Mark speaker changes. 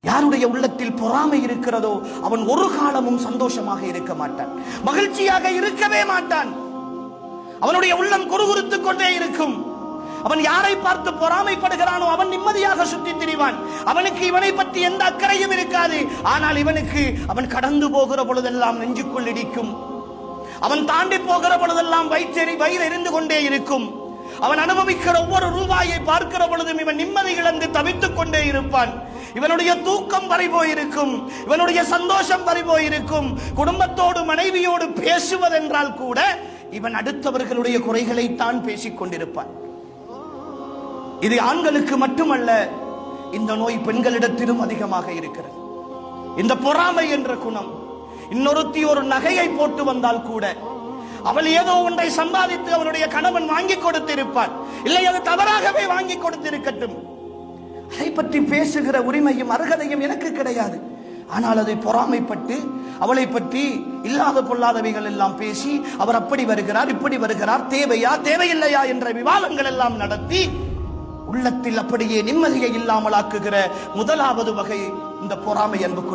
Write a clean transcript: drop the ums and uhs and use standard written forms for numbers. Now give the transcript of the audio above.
Speaker 1: யாருடைய உள்ளத்தில் பொறாமை இருக்கிறதோ அவன் ஒரு காலமும் சந்தோஷமாக இருக்க மாட்டான், மகிழ்ச்சியாக இருக்கவே மாட்டான். அவனுடைய உள்ளம் குறுகுறுத்துக் கொண்டே இருக்கும். அவன் யாரை பார்த்து பொறாமைப்படுகிறானோ அவன் நிம்மதியாக சுற்றி திரிவான். அவனுக்கு இவனை பற்றி எந்த அக்கறையும் இருக்காது. ஆனால் இவனுக்கு அவன் கடந்து போகிற பொழுதெல்லாம் நெஞ்சுக்குள் இடிக்கும். அவன் தாண்டி போகிற பொழுதெல்லாம் வயிறு எரிந்து கொண்டே இருக்கும். அவன் அனுபவிக்கிற ஒவ்வொரு ரூபாயை பார்க்கிற பொழுதும் இவன் நிம்மதி இழந்து தவித்துக் கொண்டே இருப்பான். இவனுடைய தூக்கம் பறிபோயிருக்கும், இவனுடைய சந்தோஷம் பறிபோயிருக்கும். குடும்பத்தோடு மனைவியோடு பேசுவதென்றால் கூட இவன் அடுத்தவர்களுடைய குறைகளைத்தான் பேசிக் கொண்டிருப்பான். இது ஆண்களுக்கு மட்டுமல்ல, இந்த நோய் பெண்களிடத்திலும் அதிகமாக இருக்கிறது. இந்த பொறாமை என்ற குணம். இன்னொருத்தி ஒரு நகையை போட்டு வந்தால் கூட அவள் ஏதோ ஒன்றை சம்பாதித்து அவனுடைய கணவன் வாங்கி கொடுத்திருப்பான், இல்லை அது தவறாகவே வாங்கி கொடுத்திருக்கட்டும், அதை பற்றி பேசுகிற உரிமையும் அருகதையும் எனக்கு கிடையாது. ஆனால் அதை பொறாமைப்பட்டு அவளை பற்றி இல்லாத பொல்லாதவைகள் எல்லாம் பேசி அவர் அப்படி வருகிறார் இப்படி வருகிறார், தேவையா தேவையில்லையா என்ற விவாதங்கள் எல்லாம் நடத்தி உள்ளத்தில் அப்படியே நிம்மதியை இல்லாமல் ஆக்குகிற முதலாவது வகை இந்த பொறாமை. அன்புக்குரிய